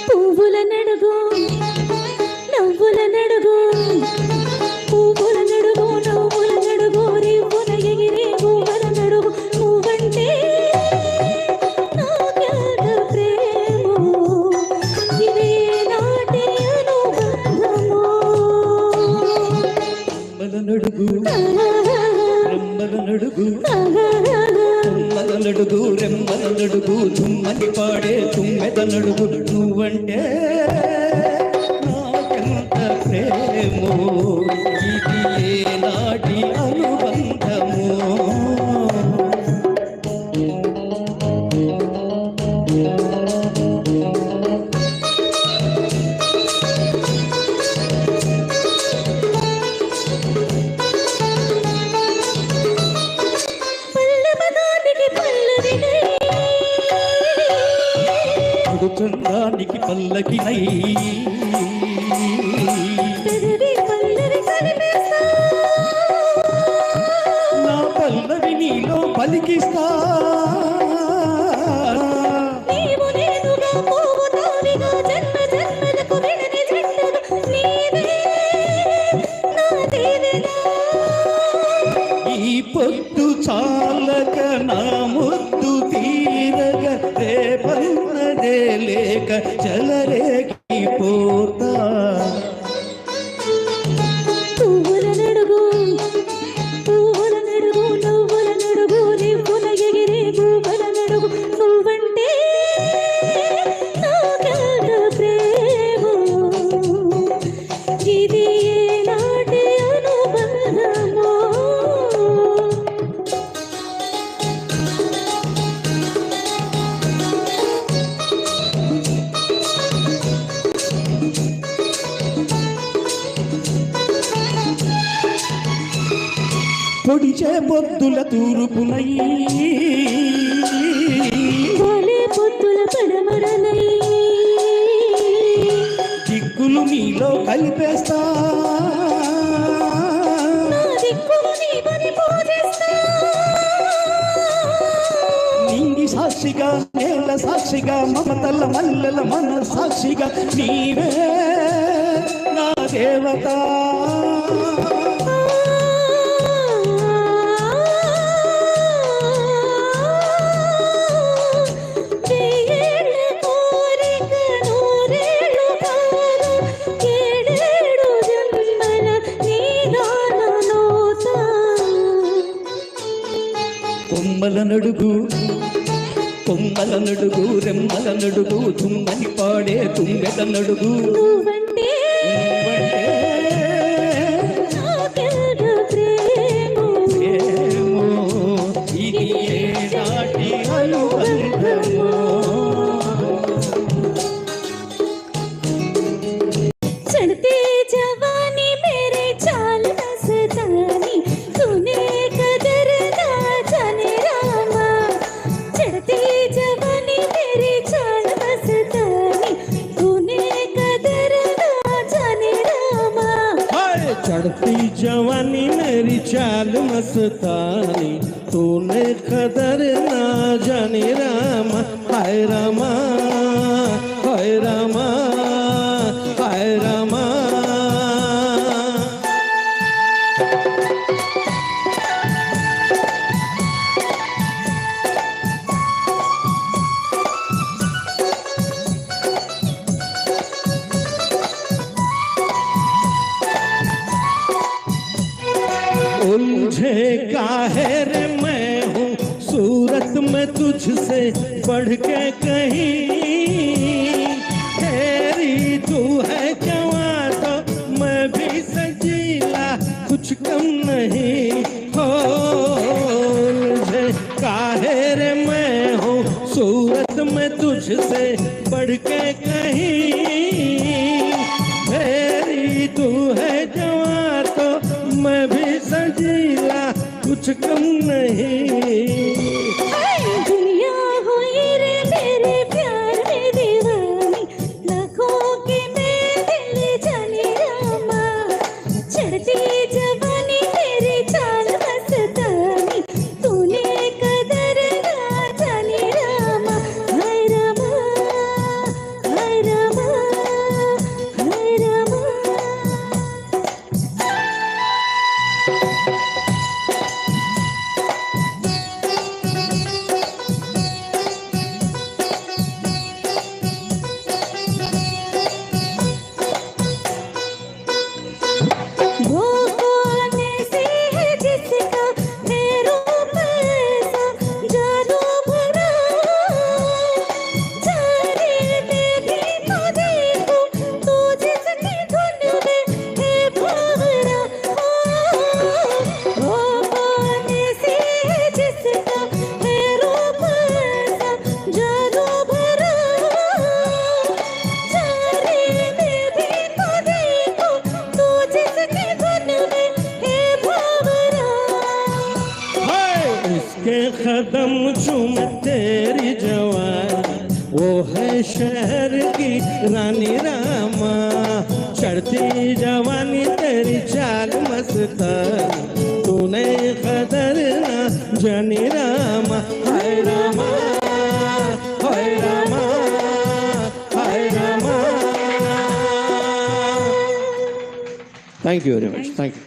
పువ్వుల నడుగు నవ్వుల నడుగు పువ్వుల నడుగు నవ్వుల నడుగు రేవున ఎగిరే పువ్వుల నడుగు నువ్వంటే నాకెంత ప్రేమో ఇదే నాటి అనుబంధమో నడుగు రెమ్మల నడుగు తుమ్మల నడుగు రెమ్మల నడుగు తుమ్మని పాడే తుమ్మెద నడుగు నువ్వంటే నాకెంత ప్రేమో ఇది ఏ నాటి అనుబంధమో చందానికి పల్లకినై నా పల్లవి నీలో పలికిస్తా ఈ పొద్దు చాలక నా ముద్దు తీరగ రేపన్నదే లేక చలరేకి పోతా పువ్వుల నడుగు నవ్వుల నడుగు రేవున ఎగిరే పువ్వుల నడుగు నువ్వంటే నాకెంత ప్రేమో ఇది ఏ నాటి అనుబంధమో పొడిచే పొద్దుల తూర్పునై పొద్దుల పడమరనై దిక్కులు నీలో కలిపేస్తా నింగి సాక్షిగా నేల సాక్షిగా మమతల మల్లెల మన సాక్షిగా నీవే నా దేవత కొమ్మల నడుగు రెమ్మల నడుగు తుమ్మని పాడే తుమ్మెద నడుగు నువ్వంటే నాకెంత ప్రేమో ఇది ఏ నాటి అనుబంధమో चढ़ते जवानी मेरे चाल मस्तानी तूने कदर ना जाने रामा चढ़ते जवानी मेरे चाल मस्तानी तूने कदर ना जाने रामा चढ़ती जवानी मेरी चाल मस्तानी तूने कदर ना जाने रामा हाय रामा हाय रामा हाय रामा उलझे काहे रे मैं हूँ सूरत में तुझसे बढ़ के कहीं तेरी तू है जवां तो मैं भी सजीला कुछ कम नहीं हो उलझे काहे रे मैं हूँ सूरत में तुझसे बढ़ के कहीं तेरी तू है जवां तो मैं भी सजीला कुछ कम नहीं दुनिया हुई रे मेरे प्यार में दीवानी लाखों की मैं दिल जाने रामा चढ़ती जवानी तेरी चाल मस्तानी तूने कदर ना जाने रामा हाय रामा हाय रामा शहर की रानी रामा, चढ़ती जवानी तेरी चाल मस्तानी, तूने कदर ना जानी रामा। हाय रामा, हाय रामा, हाय Rama. Thank you very much, thank you.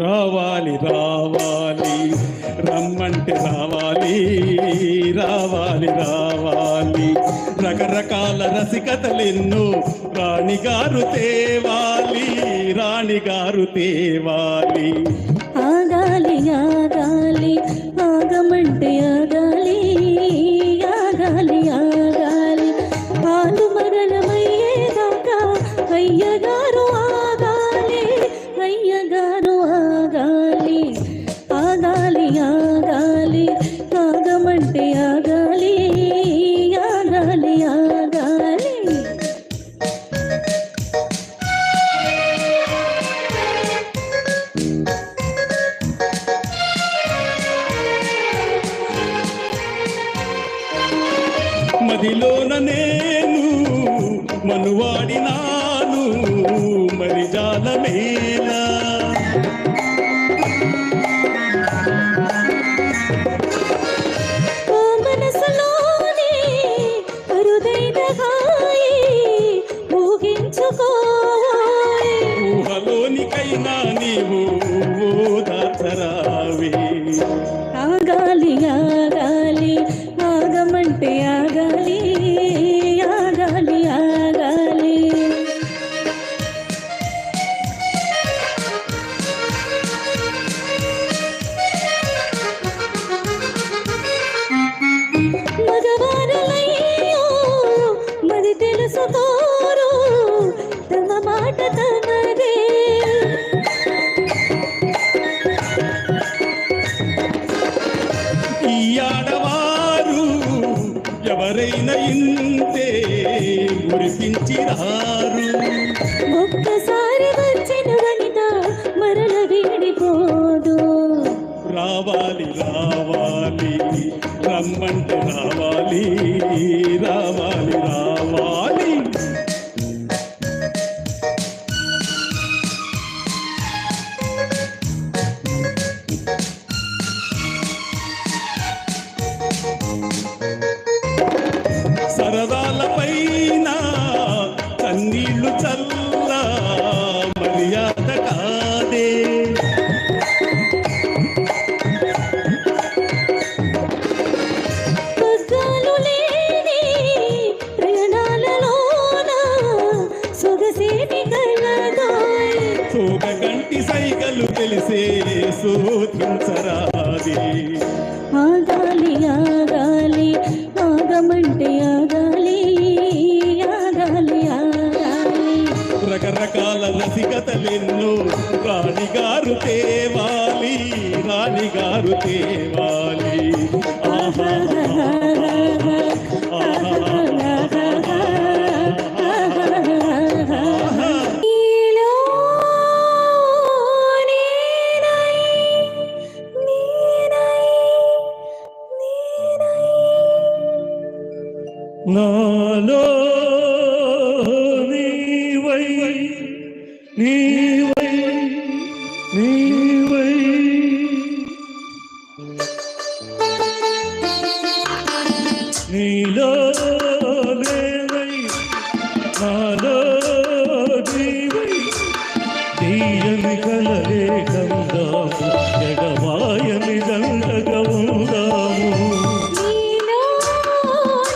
రావాలి రావాలి రమ్మంటే రావాలి రావాలి రావాలి, రకరకాల రసికతలెన్నో రాణిగారు తేవాలి రాణిగారు తేవాలి. ఆగాలి ఆగాలి ఆగమంటే ఆగాలి ఆగాలి ఆగాలి, పాలు మగలమయ్యేదాకా అయ్యగారు ఆగాలి అయ్యగారు ఆగాలి. ఆగాలి ఆగాలి ఆగమంటే ఆగాలి ఆగాలి ఆగాలి. మదిలోన నేను మనువాడినాను మరి జాలమేలా, ఓ మనసులోని అరుదైన హాయి ఊహించుకోవాలి, ఊహలోనికైనా నీవు దాచరావే. ఆగాలి ఆగాలి ఆగమంటే ఆగాలి ఆగాలి ఆగాలి. మగవారలయ్యో మరి తెలుసుకోరు, తమ మాట తమదే. ఈ ఆడవారు ఎవరైనా ఇంతే మురిపించిరారు, ఒక్కసారి వచ్చిన వనిత మరల వీడిపోదు. రావాలి రావాలి రమ్మంటే రావాలి రావాలి రావాలి. సరదాల పైన కన్నీళ్లు చల్ల మర్యాద కాదే, పగ్గాలు లేని ప్రయాణాలలోన సొగసేని కలగాయ్. సోగ గంటి సైగలు తెలిసే శోధించరాదే. ఆగాలి ఆగాలి ఆగమంటే ఆగాలి ఆగాలి ఆగాలి. రకరకాల రసికతలెన్నో రాణిగారు తేవాలి రాణిగారు తేవాలి. ఆహా నీలో నేనై నేనై నేనై. నాలో నీవై నీవై నీవై, నీలో నేనై నాలో నీవై, తీయని కలలే కందాము జగమాయని దండగా ఉందాము. నీలో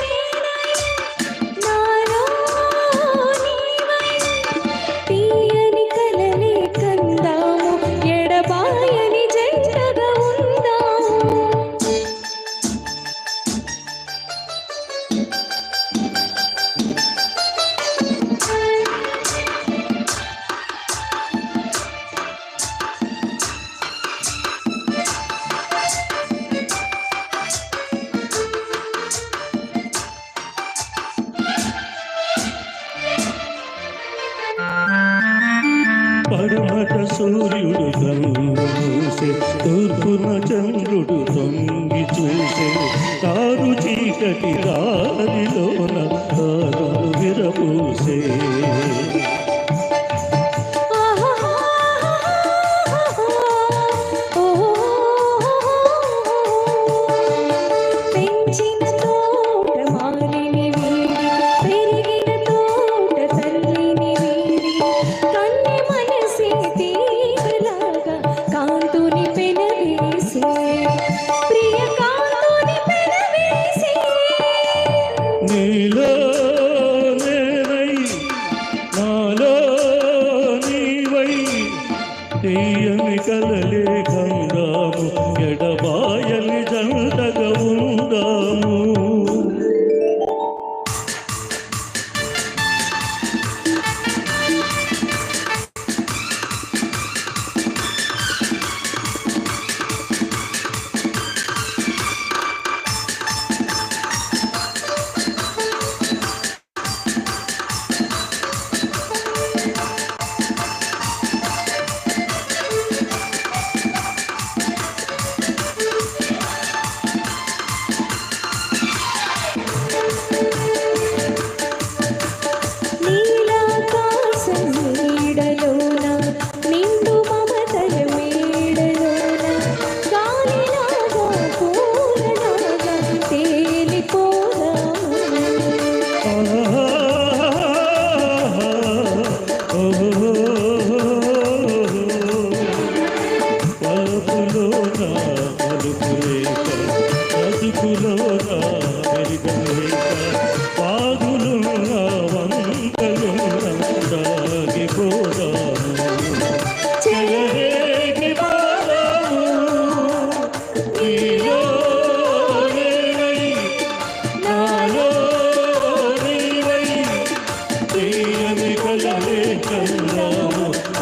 నేనై నాలో నీవై, తీయని కలలే కందాము ఎడబాయని జంటగా ఉందాము. పడమట సూర్యుడు కన్నుమూసే తూర్పున చంద్రుడు తొంగి చూసే కారు చీకటి దారిలోన తారలు విరపూసే నీలో నేనై నాలో నీవై తీయని కలలే కందాము ఎడబాయని జంటగా ఉందాము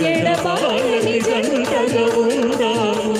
ఎడబాయని జంటగా ఉందాము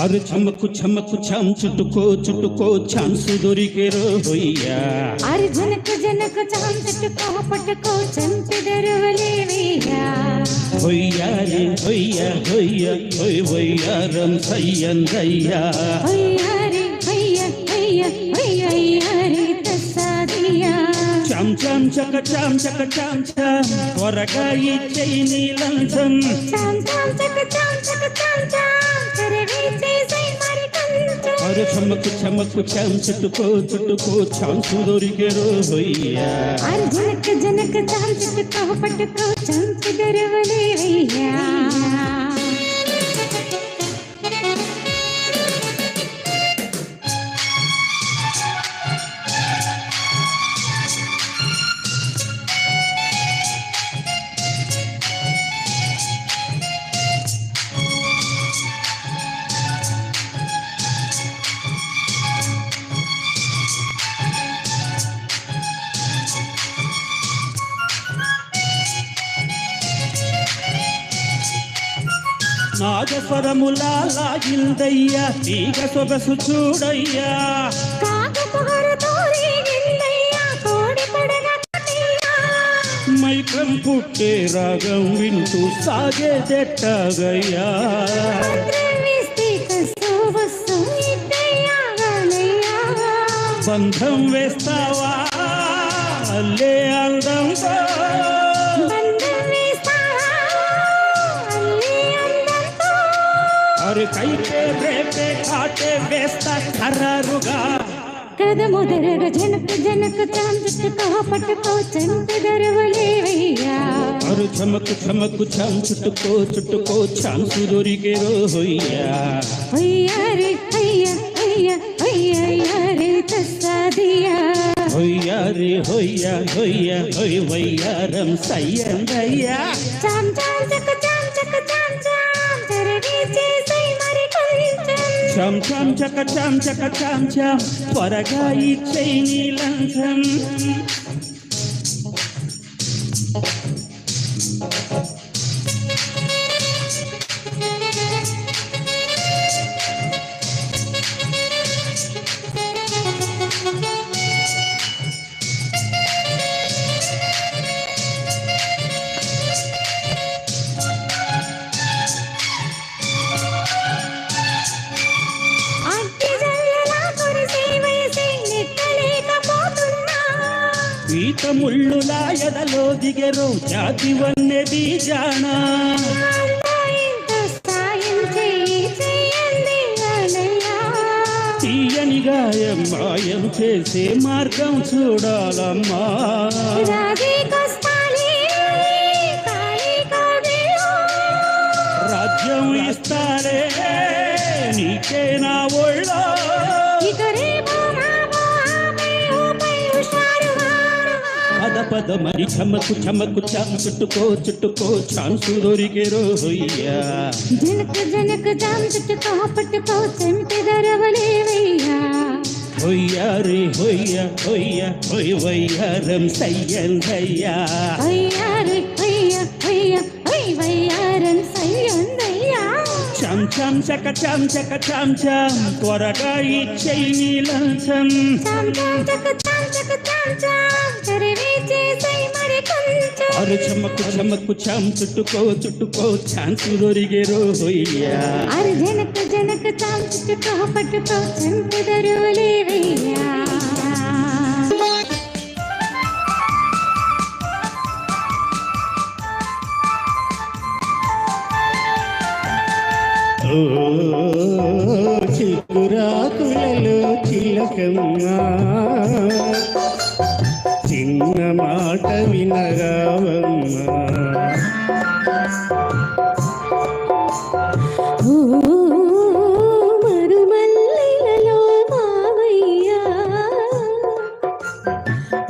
अरे चमक चमक छम चुटको चांस दొరికే రోయ్యా अरे जनक जनक चाम चटको पटको चंपे दरवलेविया होయ్యా रे होయ్యా होయ్యా होय होయ్యా रम सय्यंदయ్యా होయ్యా रे होయ్యా होయ్యా होయ్యా रे तसादिया చాం చాం చక చాం త్వరగా ఇచ్చేయి నీ లంచం చాం చాం చక చాం కరవే చేసై మరి కంచం अरे चमक चमक छम चुटको चांस दొరికే రోయ్యా अरे जनक जनक चाम चटको पटको चंपे दरवलेविया నాగస్వరములా లాగిందయ్యా తీగ సొగసు చూడయ్యా మైకం పుట్టే రాగం వింటూ సాగేదెట్టగయ్యా బంధం వేస్తావా అల్లే అందంతో अरे कई पे काटे वेस्ता खरारुगा కథ మొదలగా జనకు జనకు చాంచుకో పట్టుకో చంటి దొరవలేవయ్యా అరు చమకు చమకు చాం చుట్టుకో చుట్టుకో ఛాన్సు దొరికే రోయ్యా అయ్యా రే అయ్యా అయ్యా అయ్యా రే తస్సాదియా హొయ్యా రే హొయ్యా హొయ్యా హొయ్ వయ్యారం సయ్యందయ్యా చాం చాం చక చాం చక చాం చాం తెరవి చేసై మరి కొంచెం చాం చాం చక చాం చక చాం చాం త్వరగా ఇచ్చేయి నీ లంచం ఈత ముళ్ళులా ఎదలో దిగెరో జాతి వన్నె బీజానా తీయని గాయం మాయం చేసే మార్గం చూడాలమ్మా రాజ్యం ఇస్తారే నీకే నా ఒళ్ళో పద మరి చమకు చమకు చాం చుట్టుకో చుట్టుకో ఛాన్సు దొరికే రోయ్యా జనక జనక చాం చుట్టుకో పట్టుకో చంటి దొరవలేవయ్యా హొయ్యా రే హొయ్యా హొయ్యా హొయ్ వయ్యారం సయ్యందయ్యా అయ్యా రే అయ్యా అయ్యా అయ్ వయ్యారం సయ్యందయ్యా చాం చాం చక చాం చక చాం చాం త్వరగా ఇచ్చేయి నీ లంచం చాం చాం చక చాం చక చాం చాం తెరవి చేసై మరి కొంచెం అరు చమకు చమకు చాం చుట్టుకో చుట్టుకో ఛాన్సు దొరికే రోయ్యా అరు జనక జనక చాం చుట్టుకో పట్టుకో చంటి దొరవలేవయ్యా చిగురాకులలో చిలకమ్మా చిన్న మాట వినరావమ్మా మరుమల్లెలలో మావయ్యా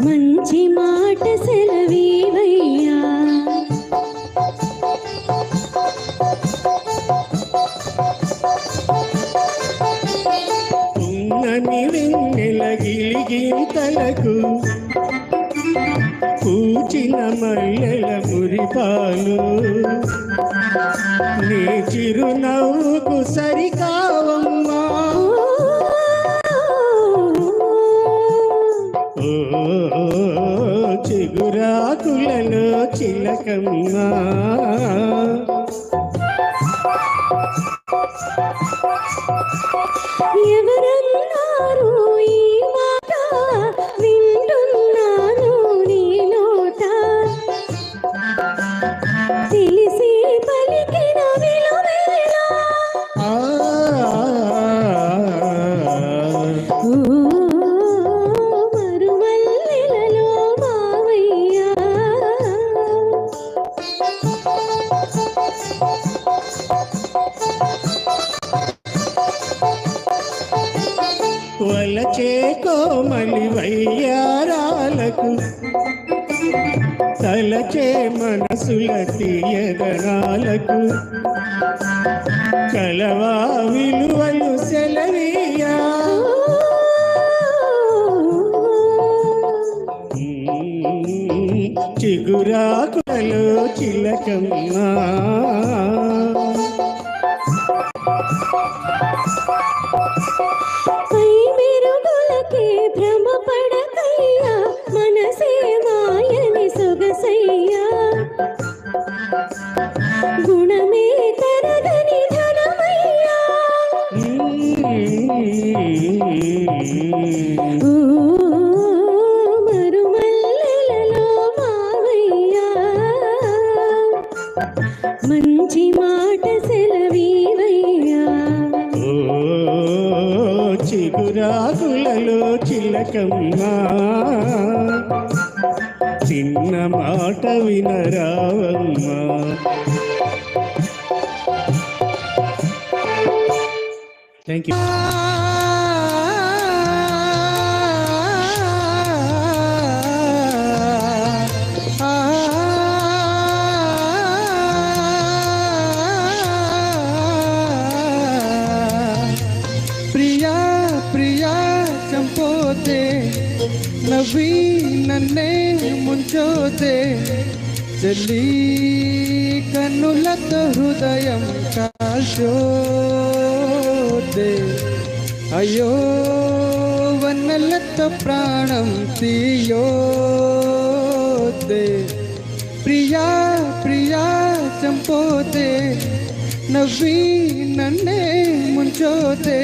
మంచి మాట సెలవీవయ్యా ఉన్నని వెన్నెల గిలిగింతలకు పూచిన మల్లెల మురిపాలు నీ చిరునవ్వుకు సరికావమ్మా ఓ చిగురాకులలో చిలకమ్మా ఎవరన్నారు ఈ మాట వింటున్నాను నీ నోట తెలిసి పలికిన విలువేలా మరుమల్లెలలో మావయ్యా వలచే కోమలి వయ్యారాలకు తలచే మనసుల తీయగనాలకు కలవా విలువలు సెలవీయా చిగురాకులలో చిలకమ్మా పై మెరుగులకే భ్రమ పడకయ్యా మనసే మాయని సొగసయ్యా గుణమే తరగని ధనమయ్యా ఓ మరుమల్లెలలో మావయ్యా మంచి మాట సెలవీవయ్యా చిగురాకులలో చిల పలకమ్మా చిన్న మాట వినరావమ్మా థ్యాంక్ యూ ప్రియా ప్రియా చంపోతే నవ్వి నన్నే ముంచోతే చెల్లి కన్నులతో హృదయం కాల్చోతే అయ్యో వన్నెలతో ప్రాణం తీయోతే ప్రియా ప్రియా చంపోతే నవ్వి నన్నే ముంచోతే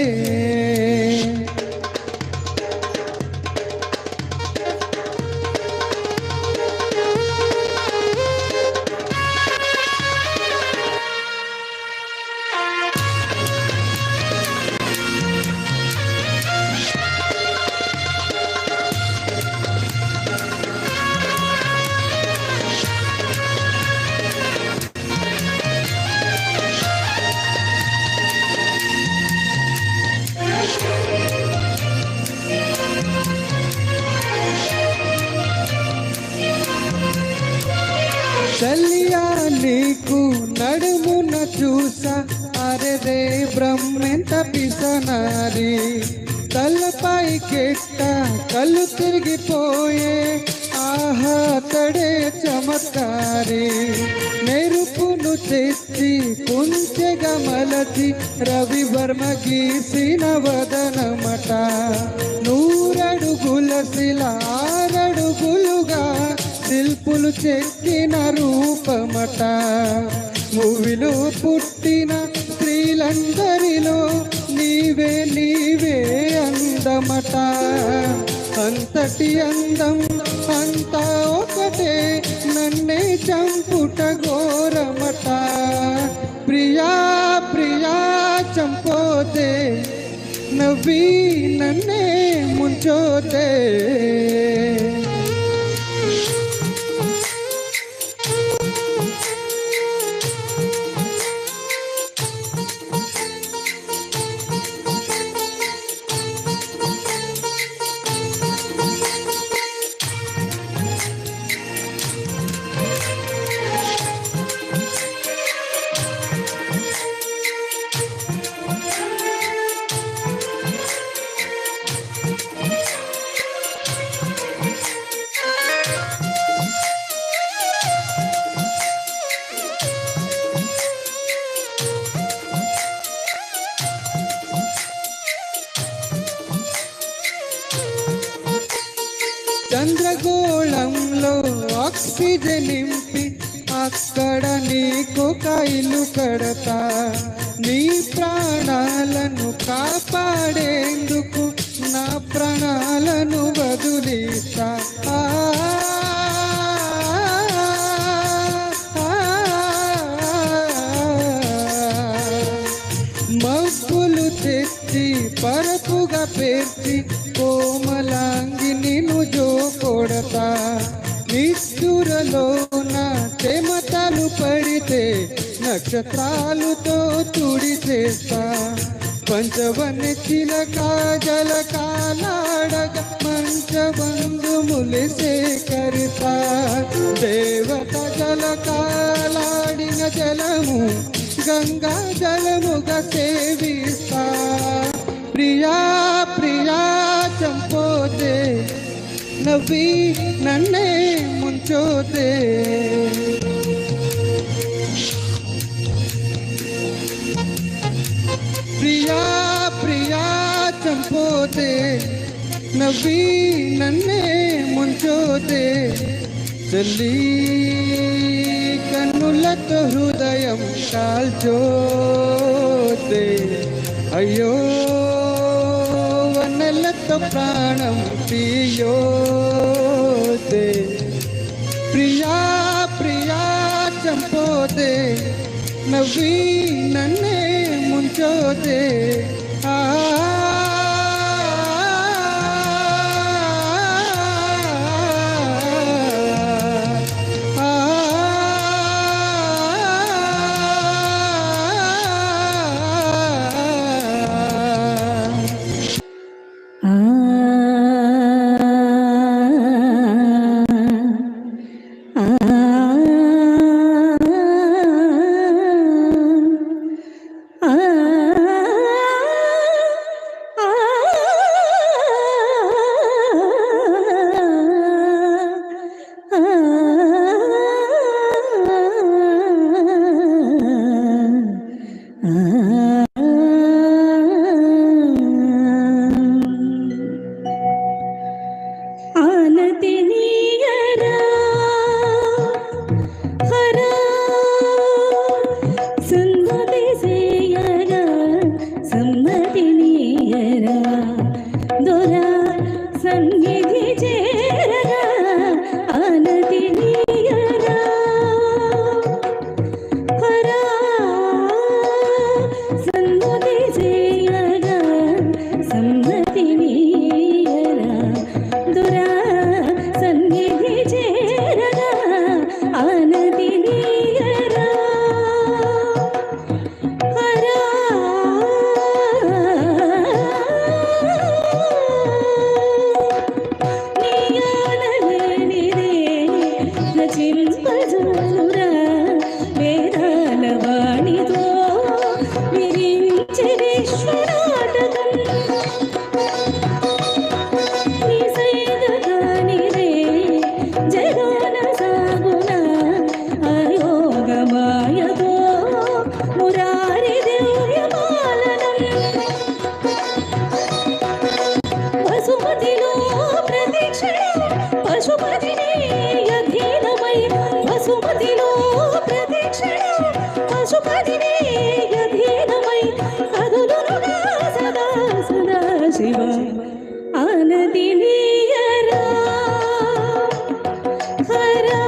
చలియా నీకు నడుమున చూసా అరే రే బ్రహ్మెంత పిసనారి తలపై కెట్ట కళ్ళు తిరిగిపోయే ఆహా తడే చమత్కారి మెరుపును తెచ్చి కుంచెగా మలచి రవివర్మ గీసిన వదనమట నూరడుగుల శిల ఆరడుగులుగా శిల్పులు చెక్కిన రూపమట భూమిలో పుట్టిన స్త్రీలందరిలో నీవే నీవే అందమట అంతటి అందం అంతా ఒకటే నన్నే చంపుట ఘోరమట ప్రియా ప్రియా చంపోతే నవ్వి నన్నే ముంచోతే చంద్రగోళంలో ఆక్సిజన్ నింపి అక్కడ నీకొక ఇల్లు కడతా నీ ప్రాణాలను కాపాడేందుకు నా ప్రాణాలను వదిలిస్తా మబ్బులు తెచ్చి పరపుగా పేర్చి కోమలాంగి నిన్ను జో కొడతా నిష్ఠురలోన చెమటలు పడితే నక్షత్రాలతో తుడి చేస్తా పంచవన్ని చిలక జలకాలాడగ మంచబంధుములు సేకరితా దేవత జలకాలాడిన జలము గంగా జలముగా సేవిస్తా ప్రియా ప్రియా చంపోతే నవ్వి నన్నే ముంచోతే ప్రియా ప్రియా చంపోతే నవ్వి నన్నే ముంచోతే చెల్లి కన్నులతో హృదయం కాల్చోతే అయ్యో వన్నెలతో ప్రాణం తీయోతే ప్రియా ప్రియా చంపోతే నవ్వి నన్నే ముంచోతే పశుపతినే అధీనమై కదులునుగా సదా సదా శివ ఆనదినీయరా హరా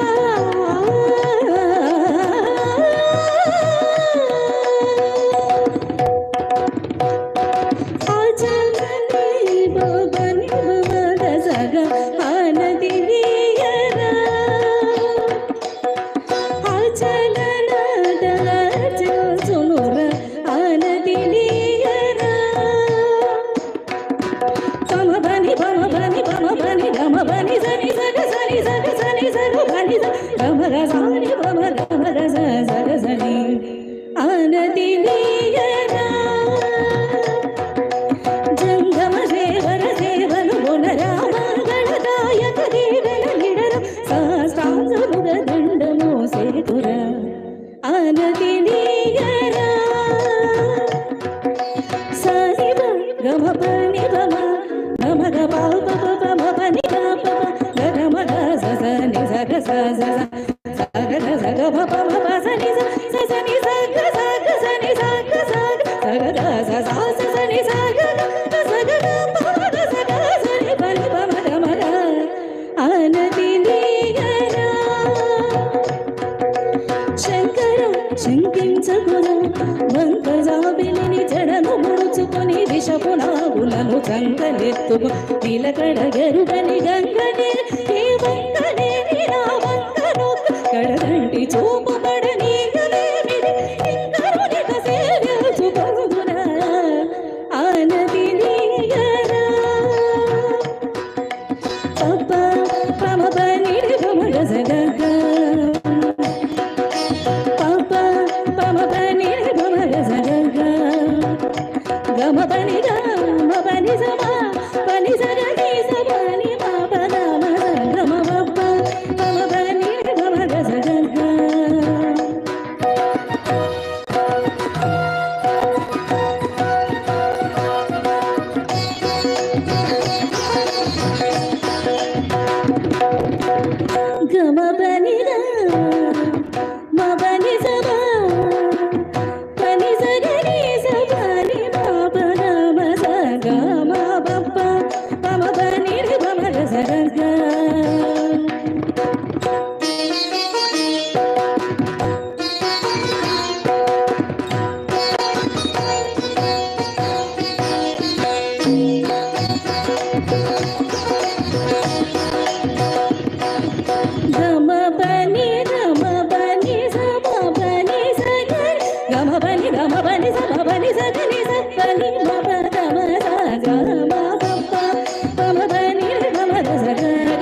నిలకడగరుగని గంగనే ఏ వంకనే నా వంకను కడగంటి చూపు పడని గలేమిది ఇంకరునిక సేవ్యచు పరుగున ఆనది నీయరా పప్ప పమ పని గమగ సగగ పప్ప పమ పని గమగ సగగ గమ పని గమ పని సమా పని సగని సగని మా పద గమ పప్ప పమ పని గమగ సగగ గమ పని మా పని సమా పని సగని సగని మా పద గమ పప్ప పమ పని గమగ సగగ గమ పని సమ పని సగని గమ పని సమ పని సగని సగని మా పద గమ పప్ప పమ పని గమగ సగగ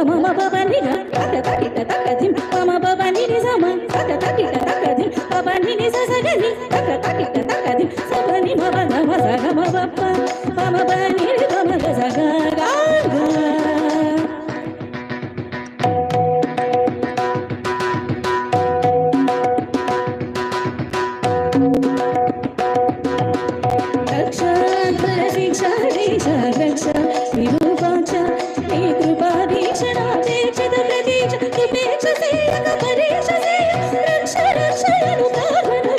Mama baba ni ga taka taka taka dim mama baba ni ni sama taka taka taka dim baba ni ni sa sa ga ni taka taka taka dim sa ni mama mama sa ga mama baba mama baba ni ni mama ga sa ga ga Raksha Raksha Raksha Raksha Virupacha Vikrupa Dikshana Dekshita Pradeksha Kipesha Seyaka Paresha Seya Raksha Raksha Yanukavana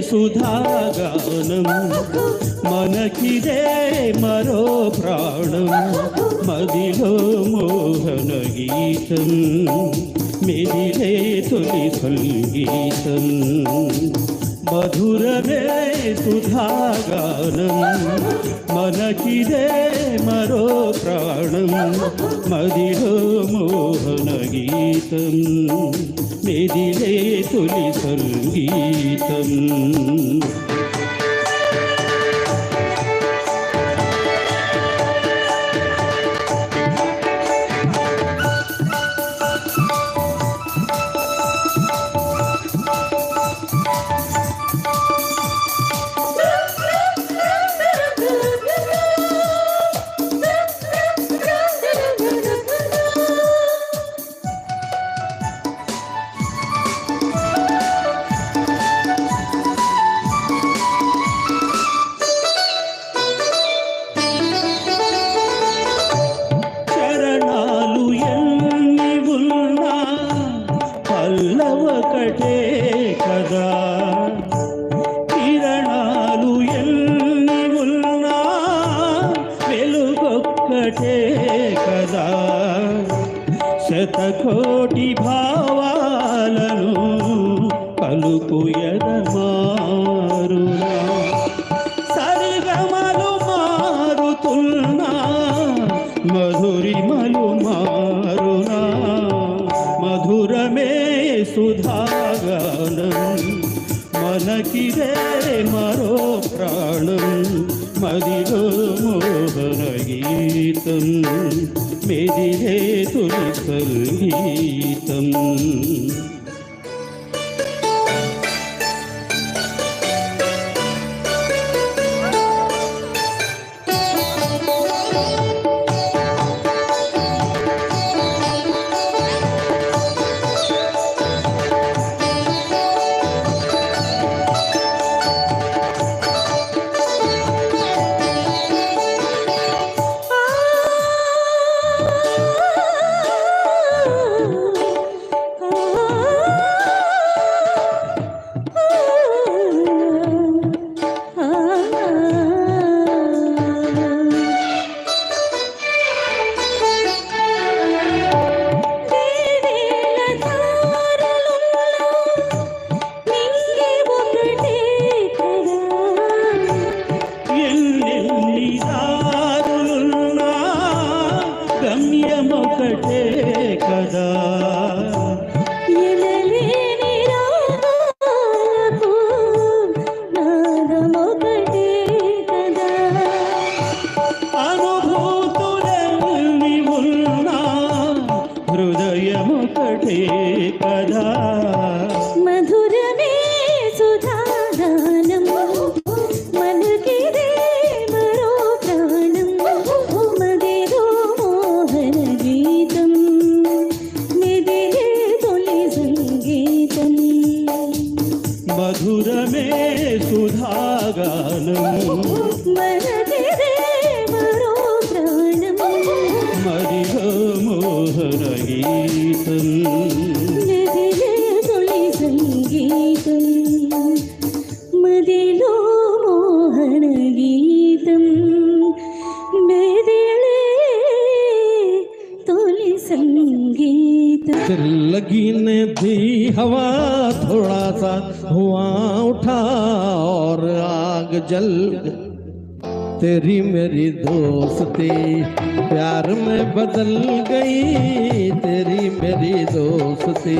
సుధాగానం మనకిదే మరో ప్రాణం మదిలో మోహన గీతం మెదిలే తొలి సంగీతం మధురమే సుధాగానం మనకిదే మరో ప్రాణం మదిలో మోహన గీతం మెదిలే తొలి సంగీతం పల్లవకటే కదా కిరణాలు ఎన్ని ఉన్నా వెలుగొక్కటే కదా శతకోటి భావాలను పలుకు ఎదమారునా సరిగమలు మారుతున్నా మధురిమలు మారునా మధురమే సుధాగానం మనకిదే మరో ప్రాణం మదిలో మోహన గీతం మెదిలే తొలి సంగీతం గమ్యమొకటే కదా ఎనలేని రాగాలకు నాదమొకటే కదా అనుభూతులెన్ని ఉన్నా హృదయమొకటే కదా మధురమే సుధాగానం మనకిదే మరో ప్రాణం మదిలో మోహన గీతం మెదిలే తొలి సంగీతం మధురమే సుధాగానం మనకిదే మరో ప్రాణం మదిలో మోహన గీతం మెదిలే తొలి సంగీతం మదిలో మోహన గీతం మెదిలే తొలి సంగీతం दिल लगी ने दी हवा थोड़ा सा हुआ उठा और आग जल तेरी मेरी दोस्ती प्यार में बदल गई तेरी मेरी दोस्ती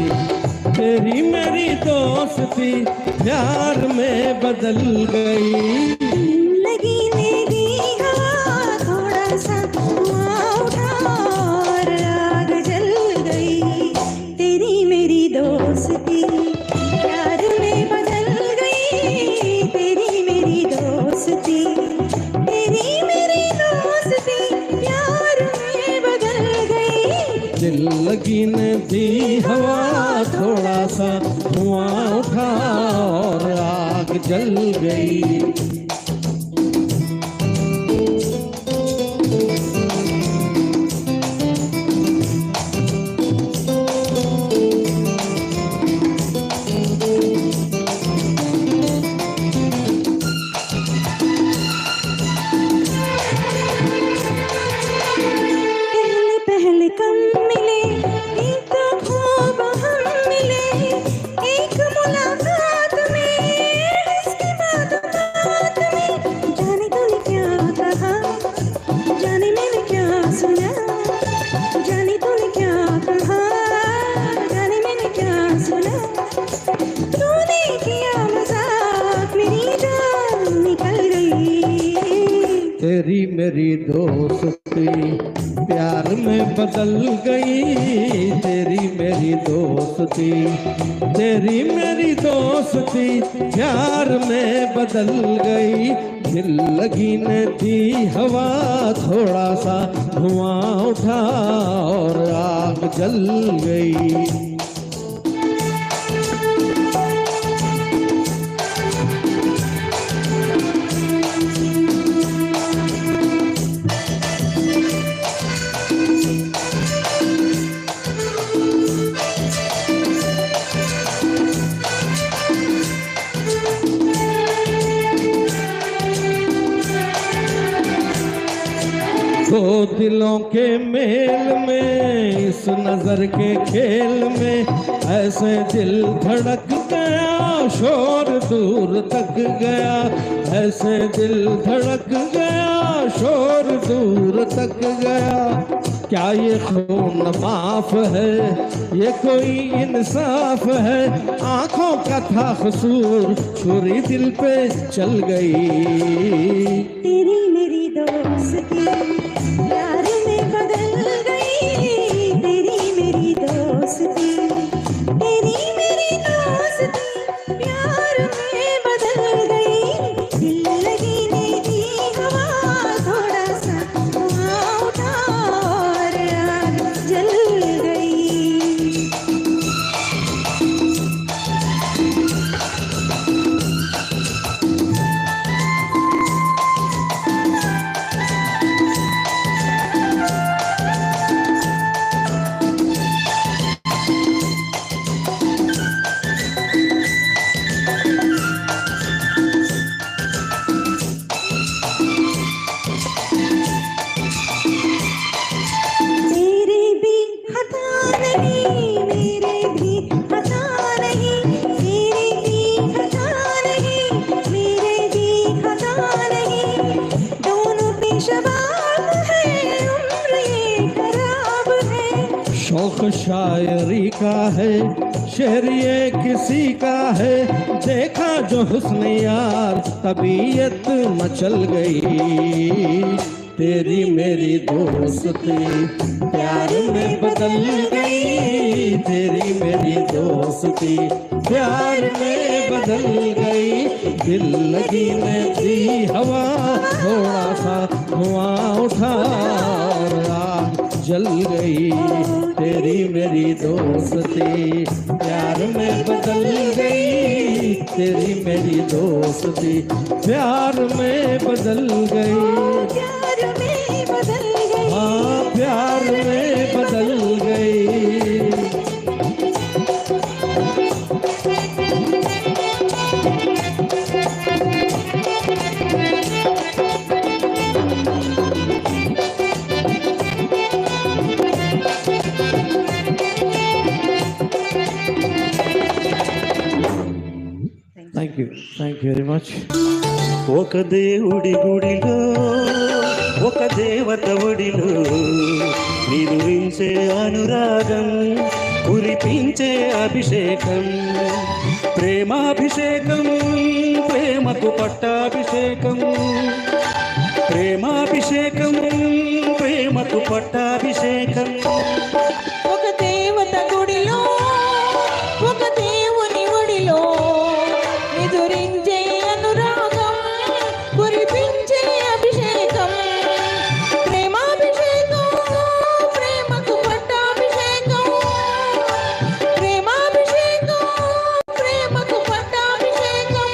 तेरी मेरी दोस्ती प्यार में बदल गई लगी नेगी हवा थोड़ा सा हुआ उठा और आग जल गई तेरी मेरी दोस्ती प्यार में बदल गई तेरी मेरी दोस्ती तेरी मेरी दोस्ती प्यार में बदल गई दिल लगी ने दी हवा थोड़ा सा हुआ उठा और आग जल गई तेरी मेरी दोस्ती प्यार में बदल गई, तेरी मेरी दोस्ती, तेरी मेरी दोस्ती प्यार में बदल गई। दिल लगी ने दी हवा, थोड़ा सा धुआं उठा और आग जल गई। दो दिलों के मेल में, इस नजर के खेल में, ऐसे दिल धड़क गया, शोर दूर तक गया, ऐसे दिल धड़क गया, शोर दूर तक गया। क्या ये खून माफ है, ये कोई इंसाफ है, आंखों का था कसूर, छुरी दिल पे चल गई। तेरी मेरी दोस्ती प्यार में बदल गई, तेरी मेरी दोस्ती, तेरी मेरी दोस्ती प्यार में बदल गई। दिल लगी ने दी हवा, थोड़ा सा धुआं उठा और आग जल गई। शौक शायरी का है, शेर ये किसी का है, देखा जो हुस्न यार तबीयत मचल गई। तेरी मेरी दोस्ती प्यार में बदल गई, तेरी मेरी दोस्ती प्यार में बदल गई। दिल लगी ने दी हवा, थोड़ा सा धुआं उठा और आग जल गई। तेरी मेरी दोस्ती प्यार में बदल गई, तेरी मेरी दोस्ती प्यार में बदल गई। प्यार में बदल गई, हाँ प्यार में बदल गई। Thank you very much. ఒక దేవుడి గుడిలో, ఒక దేవత ఒడిలో, నిదురించే అనురాగం, కురిపించే అభిషేకం, ప్రేమాభిషేకం, ప్రేమకు పట్టాభిషేకం, ప్రేమాభిషేకం, ప్రేమకు పట్టాభిషేకం. ఒక దేవత గుడిలో, ఒక దేవుని ఒడిలో, నిదురించే అనురాగం, కురిపించే అభిషేకం, ప్రేమాభిషేకం, ప్రేమకు పట్టాభిషేకం, ప్రేమాభిషేకం, ప్రేమకు పట్టాభిషేకం.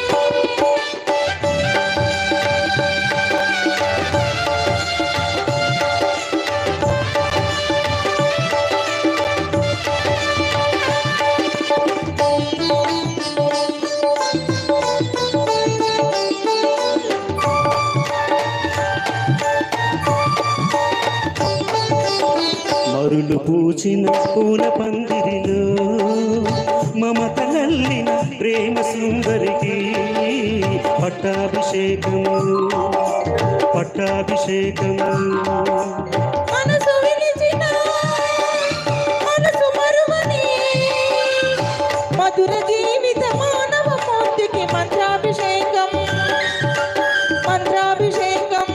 మరులు పూచిన పూల పందిరిలో, మమతలల్లిన ప్రేమ సుందరికి పట్టాభిషేకం, పట్టాభిషేకం. మనసు విలిచిన, మనసు మరువని, మధుర జీవిత మానవ మూర్తికి మంత్రాభిషేకం, మంత్రాభిషేకం.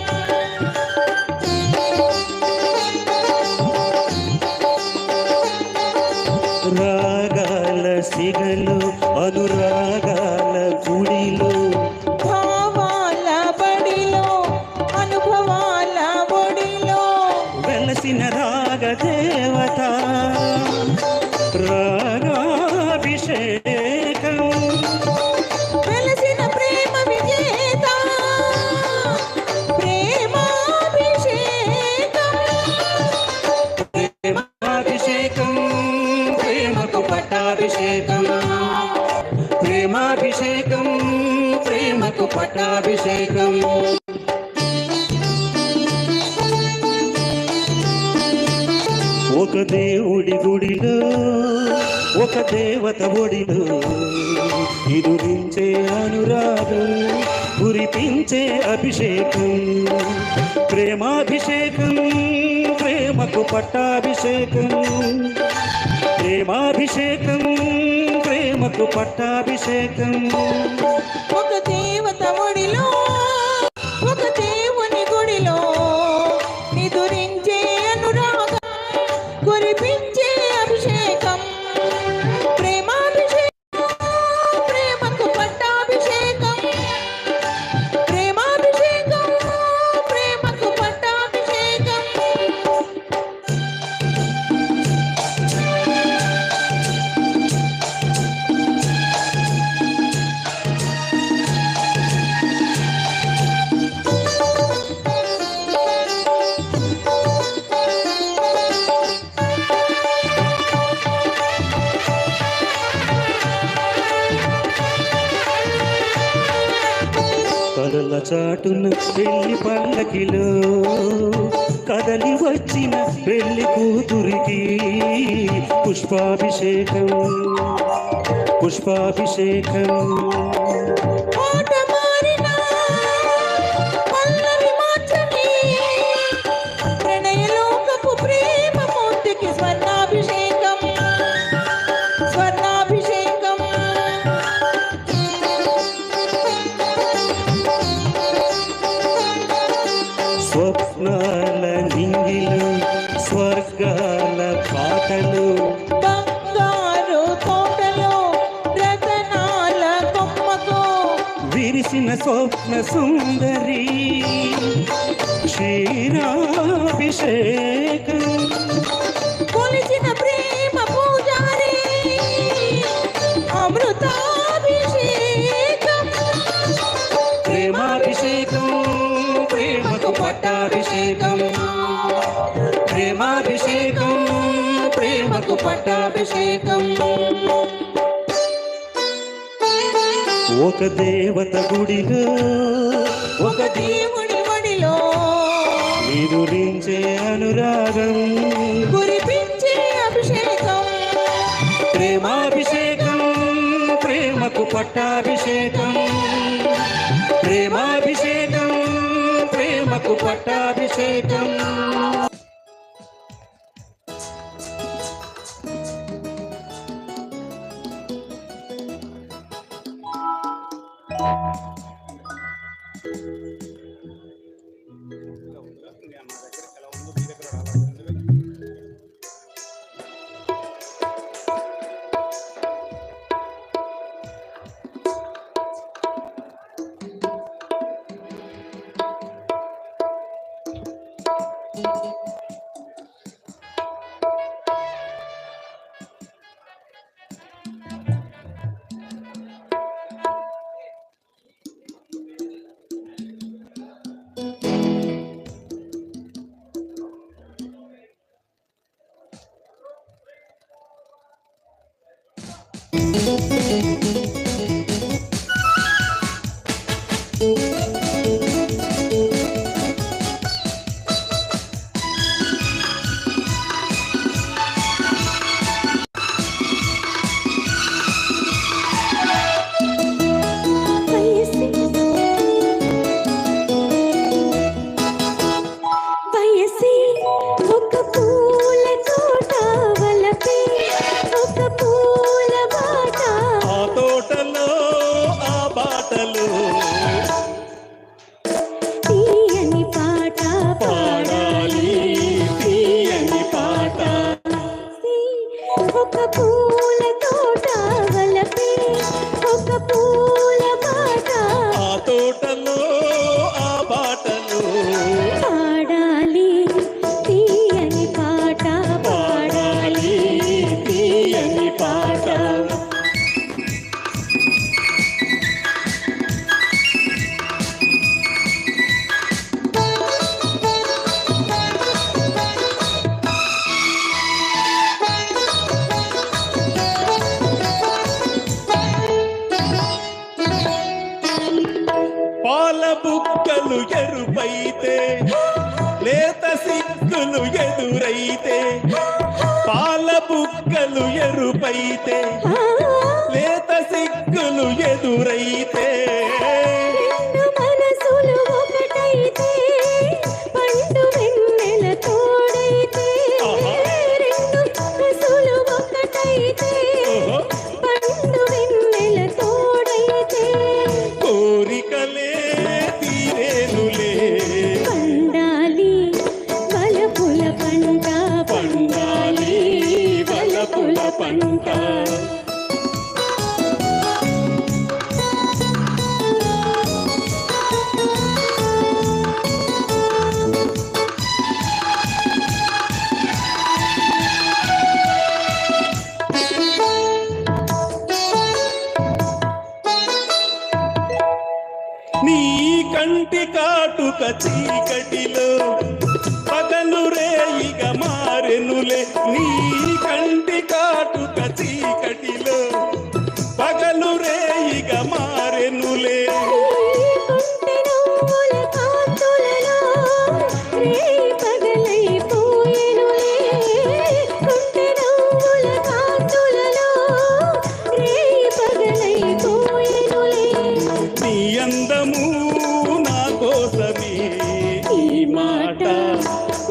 ప్రేమకు పట్టాభిషేకం. ఒక దేవుడి గుడిలో ఒక దేవత ఒడిలో ఎదురించే అనురాగం కురిపించే అభిషేకం. ప్రేమాభిషేకం ప్రేమకు పట్టాభిషేకం. ప్రేమాభిషేకం ప్రేమకు పట్టాభిషేకం. ఒక దేవత ఒడిలో ఒక దేవుని గుడిలో నిదురించే అనురాగం కురిపించే అభిషేకం. ప్రేమాభిషేకం ప్రేమకు పట్టాభిషేకం. ప్రేమాభిషేకం ప్రేమకు పట్టాభిషేకం. కదల చాటున పెళ్లి పల్లకిలో కదలి వచ్చిన పెళ్లి కూతురికి పుష్పాభిషేకం. పుష్పాభిషేకం. మాట మారినా పల్లవి మార్చని ప్రణయలోకపు ప్రేమ మూర్తికి స్వర్ణాభిషేకం. స్వర్ణాభిషేకం. స్వప్నాల నింగిలు స్వర్గాల పాటలు బంగారు తోటలో రతనాల కొమ్మకు విరిసిన స్వప్న సుందరి క్షీరాభిషేకం. కొలిచిన ప్రేమ పూజారి అమృతాభిషేకం. ప్రేమాభిషేకం ప్రేమకు పట్టాభిషేకం. ప్రేమాభిషేకం ప్రేమకు పట్టాభిషేకం. ఒక దేవత గుడిలో ఒక దేవుని ఒడిలో ఎదురించే అనురాగం కురిపించే అభిషేకం. ప్రేమాభిషేకం ప్రేమకు పట్టాభిషేకం. ప్రేమాభిషేకం ప్రేమకు పట్టాభిషేకం. పాల బుక్కలు ఎరుపైతే లేత సిగ్గులు ఎదురైతే పాల బుక్కలు ఎరుపైతే లేత సిగ్గులు ఎదురైతే రెండు మనసులు ఒకటైతే పండు వెన్నెల తోడైతే రెండు మనసులు ఒకటైతే పండు వెన్నెల తోడైతే కోరికలే తీరేనులే పండాలి వలపుల పంట పండాలి వలపుల పంట నీ కంటి కాటుక చీకటిలో పగలు రేయిగా మారెనులే నీ కంటి కాటుక చీకటిలో పగలు రేయిగా మారెనులే కొంటె నవ్వుల కాంతులలో రేయి పగలైపోయెనులే కొంటె నవ్వుల కాంతులలో రేయి పగలైపోయెనులే నీ అందము నా కోసమే ఈ మాట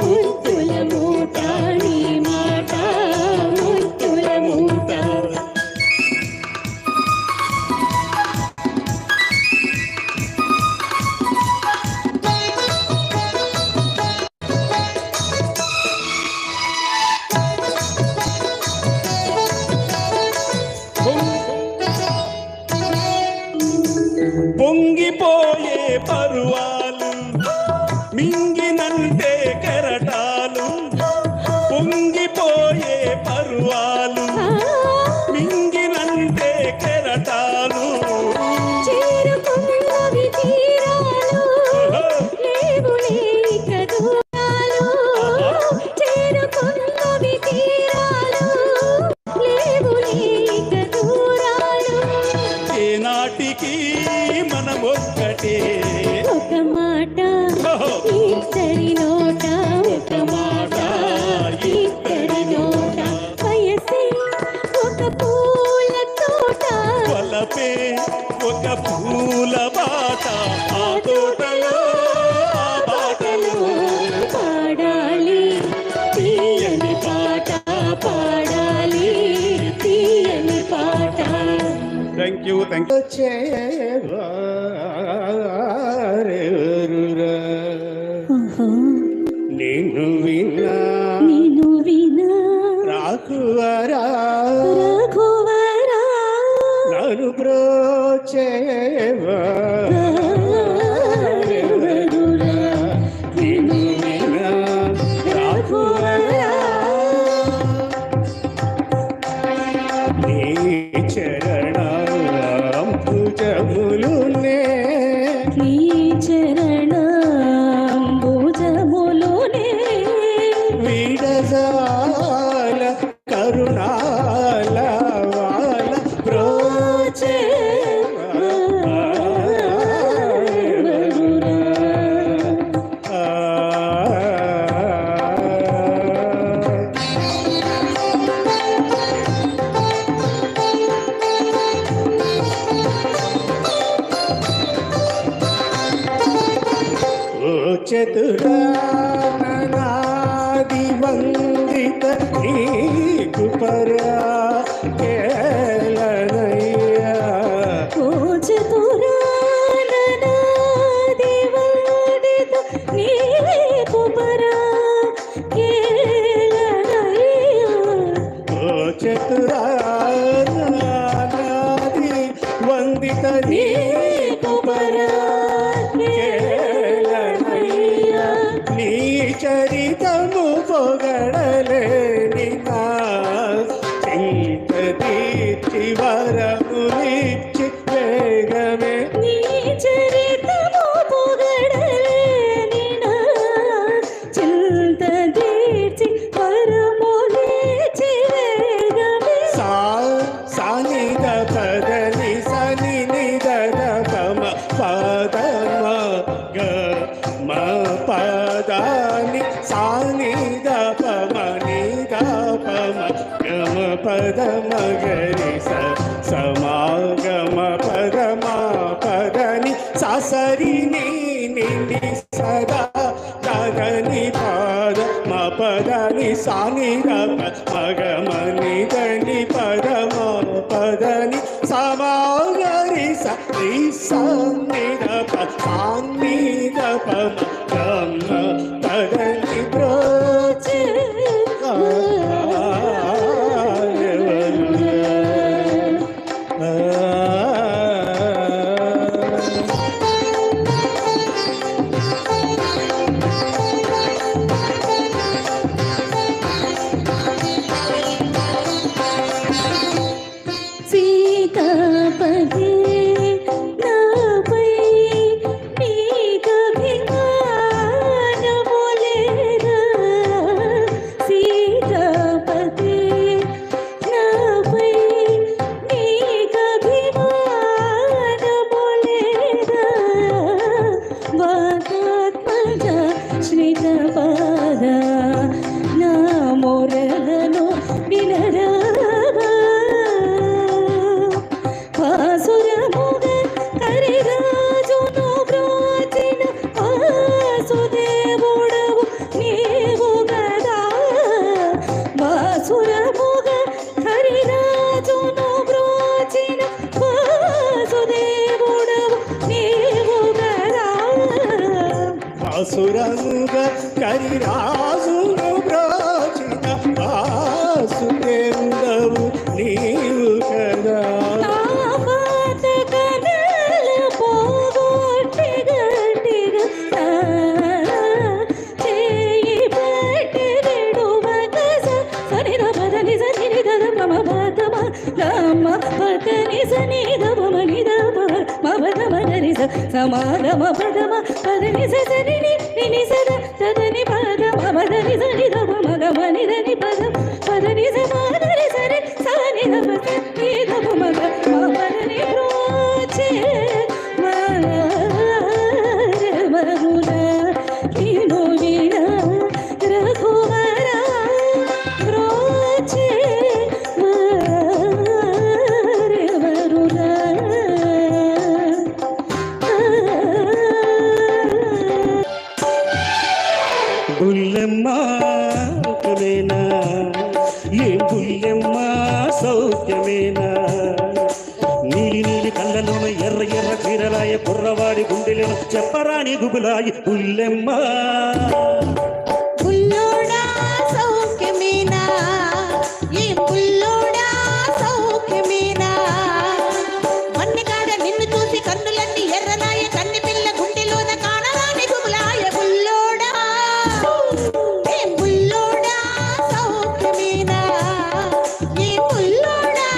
ముద్దుల మూట నీ మాట ముద్దుల మూట పొంగిపోయే పరువాలు మింగినంటే కెరటాలు పొంగిపోయే పరువాలు మింగినంటే కెరటాలు చేరుకున్నవి తీరాలు లేవులే ఇక దూరాలు చేరుకున్నవి తీరాలు లేవులే ఇక దూరాలు ఏనాటికి మనమొక్కటే ఒక మాట ఇద్దరి నోట ఒక మాట ఇద్దరి నోట వయసే ఒక పూల తోట వలపే ఒక పూల బాట ఆ తోటలో ఆ బాటలో పాడాలి తీయని పాట పాడాలి తీయని పాట థ్యాంక్ యూ నేను విన్నా నేను వినా రాకువరా రఘువరా నన్ను బ్రోచేవా నేను విన్నా రాకువరా నీ చరణాంబుజములునే నీ చరణాంబుజములునే విడజాల కరుణాల వాల చతురానాది వందిత నీకు పరా కేళనయ్యా ఓ చతురాననాది వందిత నీకు పరా కేళనయ్యా ఓ చతురానాది వందిత నీకు పరా కేళనయ్యా నీ చరితము పొగడలేని నా పద మగరి సమాగమ పద మా పదని ససరి ని సదా గగని పద మా పదని సాని మగమని దని పద మా పదని సమాగరి సాని పదని బ్రోచే సీతాపతి నాపై నీకభిమానములేరా సీతాపతి నాపై నీకభిమానములేరా వాతాత్మజ శ్రీతపాద నా మొరలను వినరా వాసురముగ కరిరాజును బ్రోచిన వాసుదేవుడవు నీవు గదా వాసురముగ కరిరాజును బ్రోచిన వాసుదేవుడవు నీవు గదా వాసురముగా కరిరాజును బ్రోచిన వాసుదేవుడవు నీవు కదా సమాగమ పదమ పదని సని ని సద తదని పదమ పదని సని దమ మగమ నిదని పద పదని సమాదని సరి సని దమ ని దమ మగ పదని బ్రోచే మరుణ కిను విన రఘువర బ్రోచే మరుణ బుల్లెమ్మ కులేనా ఏ బుల్లెమ్మ సౌఖ్యమేనా నీలి నీలి కళ్ళలోన ఎర్ర ఎర్ర చీరలాయ కుర్రవాడి గుండెలను చెప్పరాని గుబులాయి బుల్లెమ్మ బుల్లోడా సౌఖ్యమేనా ఈ బుల్లోడా సౌఖ్యమేనా మన్నిగాడ నిన్ను చూసి కన్నులన్నీ ఎర్రనాయ కన్ని పిల్ల గుండెలోన కానరాని గుబులాయ బుల్లోడా ఈ బుల్లోడా సౌఖ్యమేనా ఈ బుల్లోడా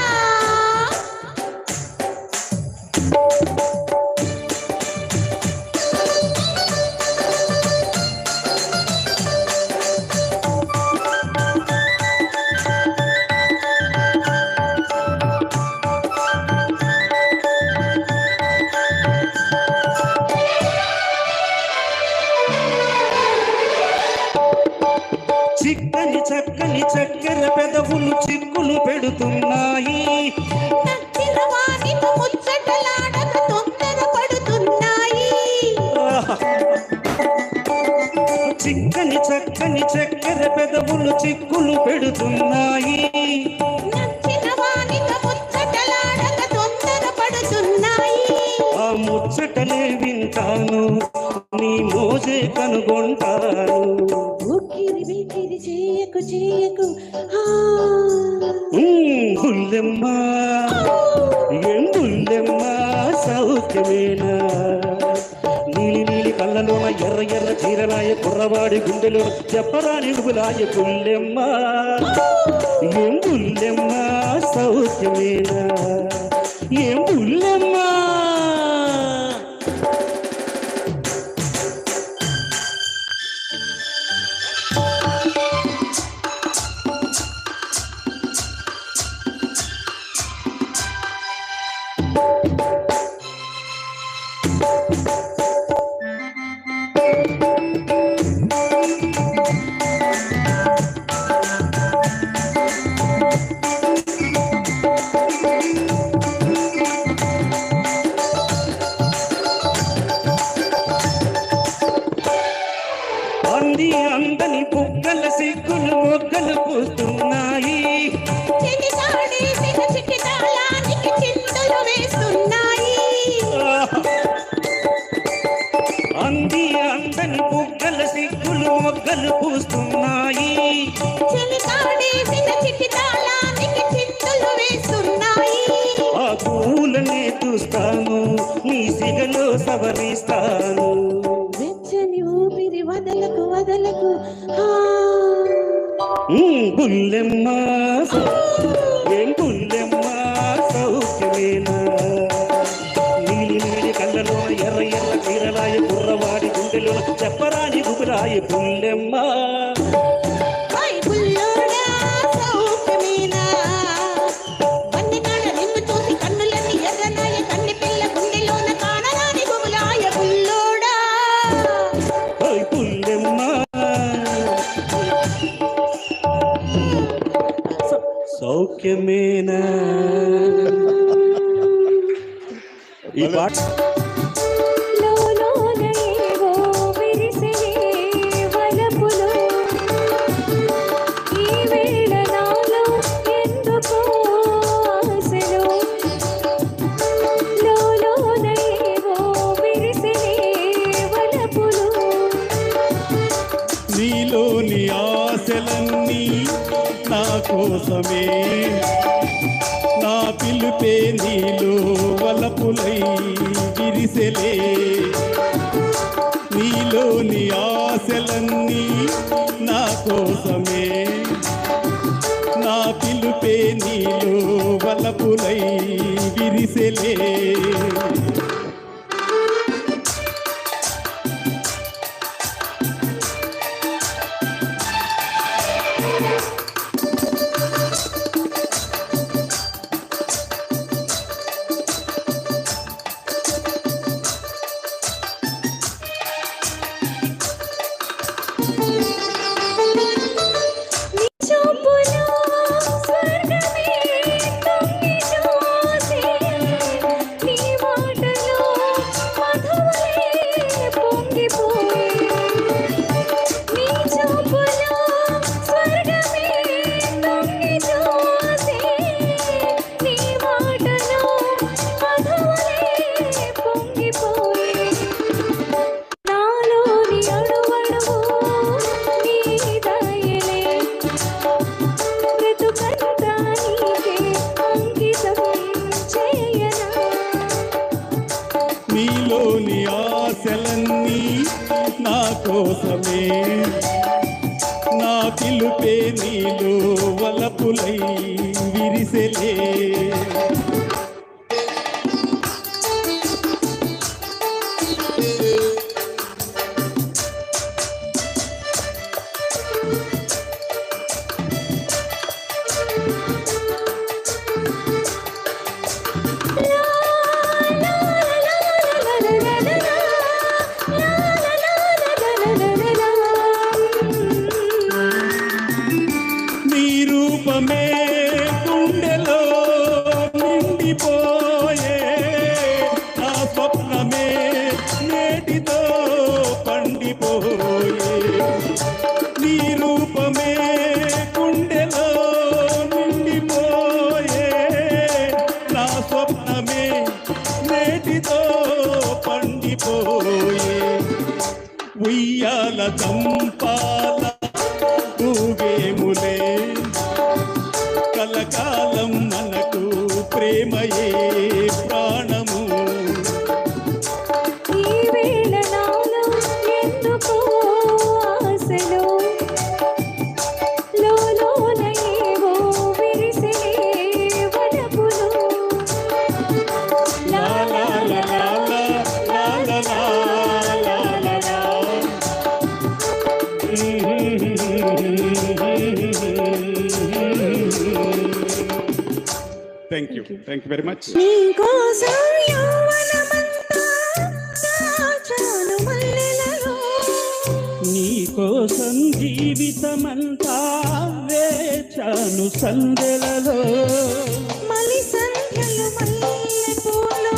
చిక్కని చక్కని చక్కెర పెదవులు చిక్కులు పెడుతున్నాయి నచ్చిన వానితో ముచ్చటలాడక తొందర పడుతున్నాయి చిక్కని చక్కని చక్కెర పెదవులు చిక్కులు పెడుతున్నాయి నచ్చిన వానితో ముచ్చటలాడక తొందర పడుతున్నాయి ఆ ముచ్చటలే వింటాను నీ మోజే కనుగొంటాను ఉక్కిరి బిక్కిరి చేయకు చేయకు బుల్లెమ్మ ఏం బుల్లెమ్మ సౌఖ్యమేనా నీలి నీలి కళ్ళలోన ఎర్ర ఎర్ర చీరలాయ కుర్రవాడి గుండెలో చెప్పరాని గుబులాయ బుల్లెమ్మ ఏం బుల్లెమ్మ సౌఖ్యమేనా ఏం బుల్లెమ్మ అంది అందని బుగ్గల సిగ్గులు మొగ్గలు పూస్తున్నాయి. చెలికాడేసిన చిట్టి తాళానికి చింతలు వేస్తున్నాయి. అంది అందని బుగ్గల సిగ్గులు మొగ్గలు పూస్తున్నాయి. చెలికాడేసిన చిట్టి తాళానికి చింతలు వేస్తున్నాయి. ఆ పూలనే చూస్తాను నీ సిగలో సవరిస్తాను. వెచ్చని ఊపిరి వదలకు వదలకు బుల్లెమ్మ ఏం బుల్లెమ్మ సౌఖ్యమేనా? నీలి నీలి కళ్ళలోన ఎర్ర ఎర్ర చీరలాయ కుర్రవాడి గుండెలోన చెప్పరాని గుబురాయ బుల్లెమ్మ. బుల్లోడా సౌఖ్యమేనా? వన్నెకాడ నిన్ను చూసి కన్నులన్నీ ఎర్రనాయ కన్నె పిల్ల గుండెలోన కానరాని గుబులాయ బుల్లోడా. ఓయ్ బుల్లెమ్మ సౌఖ్యమేనా? ఈ పాట లోలోనయేవో విరిసినే వలపులు, ఈ వేళ నాలో ఎందుకో ఆశలు. లోలోనయేవో విరిసినే వలపులు, నీలోని ఆశలన్నీ నా కోసమే, నా పిలుపే నీలో వలపులై విరిసెలే. నీలోని ఆశలన్నీ నా కోసమే, నా పిలుపే నీలో వలపులై విరిసెలే. నీ చూపులో స్వర్గమే తొంగి చూసే, నీ మాటలో మధువులే పొంగిపోయే. నీ చూపులో స్వర్గమే తొంగి చూసే, నీ మాటలో మధువులే పొంగిపోయే. నాలోని అణువణువు నీ దయలే, బ్రతుకంతా నీకే అంకితం చేయనా. నీలోని ఆశలన్నీ నా కోసమే, నా పిలుపే నీలో వలపులై విరిసెలే. నీ రూపమే గుండెలో నిండిపోయే, నా స్వప్నమే నేటితో పండిపోయే. నీ రూపమే గుండెలో నిండిపోయే, నా స్వప్నమే నేటితో పండిపోయే. ఉయ్యాల చంపాల ఊగేములే, కలకాలం మనకు ప్రేమయే ప్రాణము. ఈ వేళ నాలో ఎందుకో ఆశలు, లోలోనయేవో విరిసినే వలపులు. లా లా లా లా లా లా లా లా లా లా. Thank you very much. నీకోసం యౌవనమంతా దాచాను మల్లెలలో. నీకోసం జీవితమంతా వేచాను సందెలలో. మలి సంధ్యలు మల్లె పూలు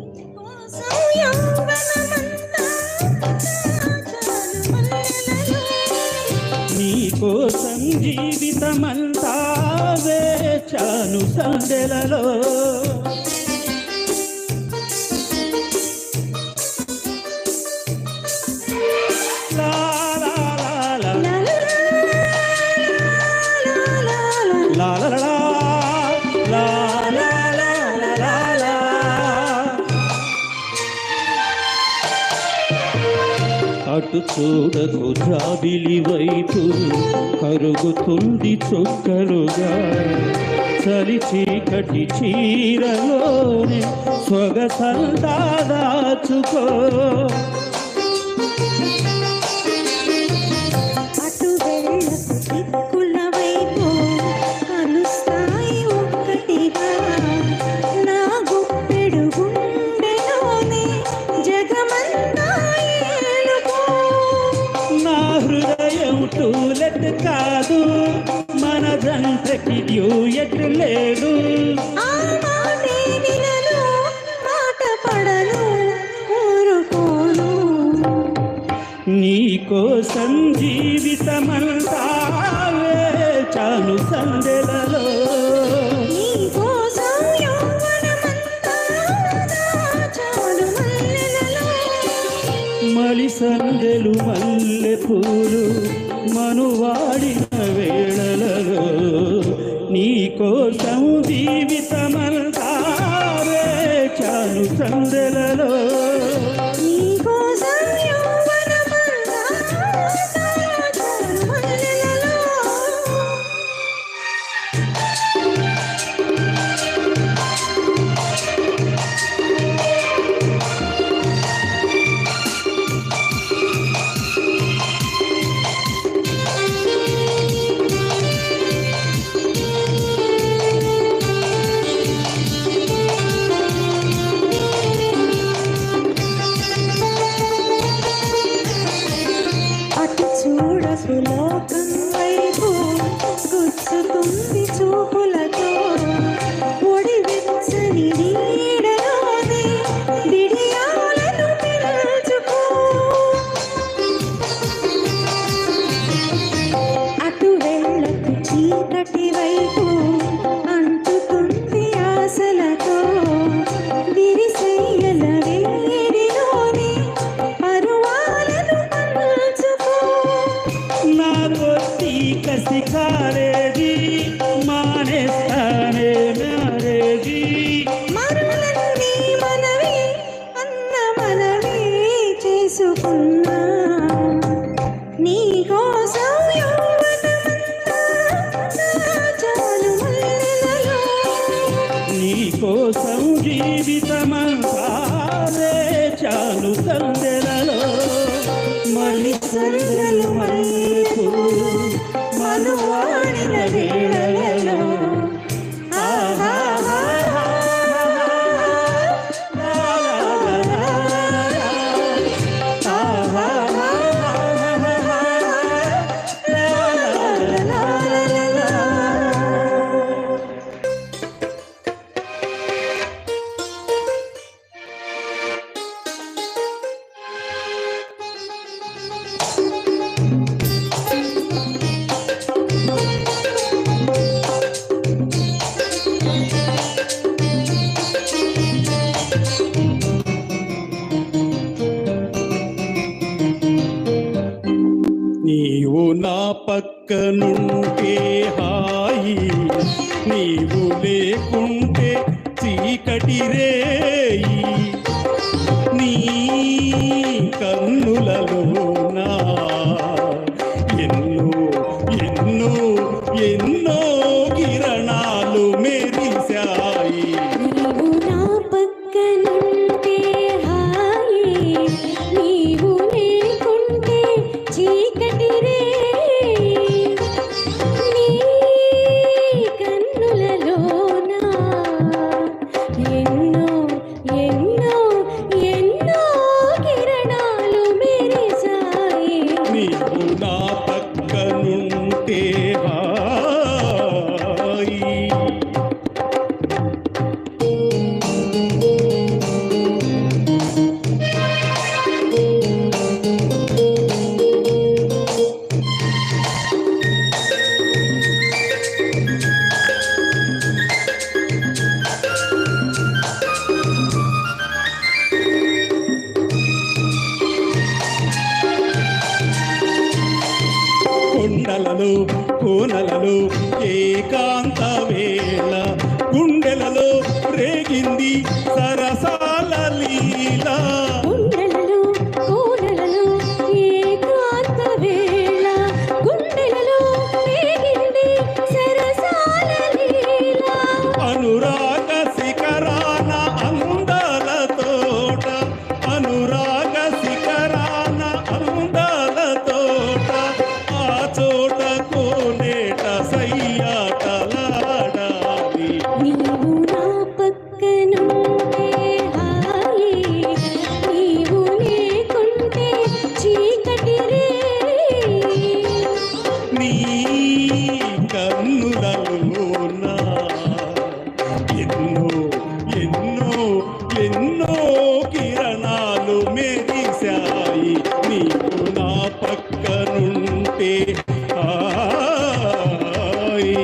నీకోసం యౌవనమంతా జీవితమంతా వేచాను సందెలలో లా లా లా లా లా లా లా లా లా లా లా లా. అటు చూడకు జాబిలి వైపు కరుగుతుంది చొక్కలుగా చలి చీకటి చీరలోనే సొగసంతా దాచుకో అటు వెళ్ళకు దిక్కుల వైపు కలుస్తాయి ఒక్కటిగా నా గుప్పెడు గుండెలోనే జగమంతా ఏలుకో నా హృదయం టూలెట్ కాదు మన జంటకి డ్యూయట్ లేదు ఆ మాటే వినను మాట పడను ఊరుకోను నీకోసం జీవితమంతా వేచాను సందెలలో నీకోసం యౌవనమంతా దాచాను మల్లెలలో మలి సందెలు మల్లె పూలు మనువాడిన వేళలలో నీకోసం జీవితమంతా వేచాను సందెలలో నీకోసం యౌవనమంతా దాచాను మల్లెలలో అటు చూడకు లోకం వైపు గుచ్చుతుంది చూపులతో ఒడి వెచ్చని నీడలోనే బిడియాలను పిలుచుకో అటు వెళ్ళకు చీకటి వైపు అంటుతుంది ఆశలతో విరిసెయ్యల వేడిలోనే పరువాలను పంచుకో నా కొద్ది కసి కాలేజీ మానేస్తానే మ్యారేజీ మరులన్నీ మనవి అన్న మనవి చేసుకున్నా నీకోసం యౌవనమంతా దాచాను మల్లెలలో నీకోసం జీవితమంతా వేచాను సందెలలో మళ్ళీ సందెలు మల్లె పూలు మనువాడిన వేళలలో ఆహా నీవు నా పక్కనుంటే హాయి నీవు లేకుంటే చీకటి రేయి నీ కన్నులలో నా ఎన్నో ఎన్నో ఎన్నో కిరణాలు మెరిశాయి నీవు నా పక్కనుంటే హాయి నీవు లేకుంటే చీకటి రే నీ కన్నులలోన ఎన్నో ఎన్నో ఎన్నో కిరణాలు మెరిసాయి నీవు నా పక్కనుంటే హాయి కోనలలో కోనలలో ఏకాంత వేళ గుండెలలో రేగింది సరసాల లీల గుండెలలో కోనలలో ఏకాంత వేళ గుండెలలో రేగింది సరసాల లీల అనురాగ శిఖరాన అందాల తోట అనురాగ శిఖరాన అందాల తోట ఆ చోట కోనేట సయ్యాటలాడాలి నీవు నా పక్కనుంటే హాయి నీవు లేకుంటే చీకటి రే నీ కన్నులలోన ఎన్నో ఎన్నో ఎన్నో కిరణాలు మెరిశాయి నీకు నా పక్కనుంటే హాయి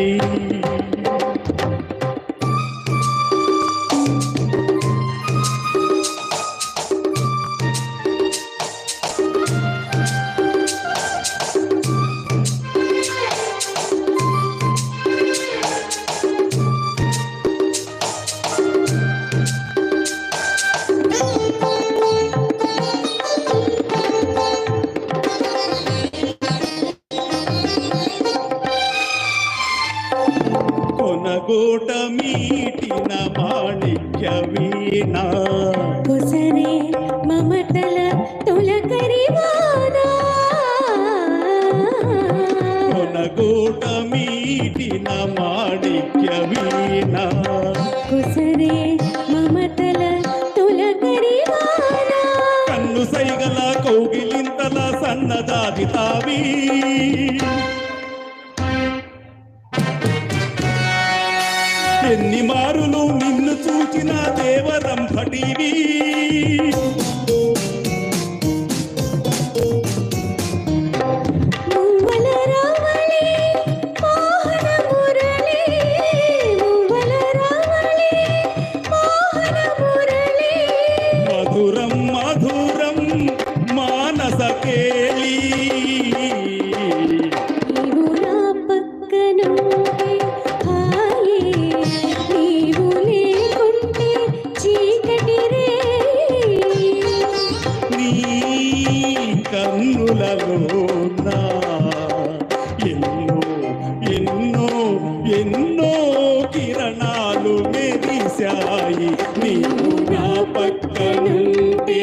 కొనగోట మీటిన మాణిక్య వీణ కొసరే మమతల తొలకరివానా కొనగోట మీటిన మాణిక్య వీణ కొసరే మమతల తొలకరివానా కన్ను సైగల కౌగిలింతల సన్నదాది తావి ఎన్ని మారులు నిన్ను చూచిన దేవరం ఫటివి మువ్వల రావళి మోహన మురళి మువ్వల రావళి మోహన మురళి మధురం మధురం మానస కేళి నీవు నా పక్కనుంటే హాయి నీవు లేకుంటే చీకటి రే నీ కన్నులలోన ఎన్నో ఎన్నో ఎన్నో కిరణాలు మెరిశాయి నీవు నా పక్కనుంటే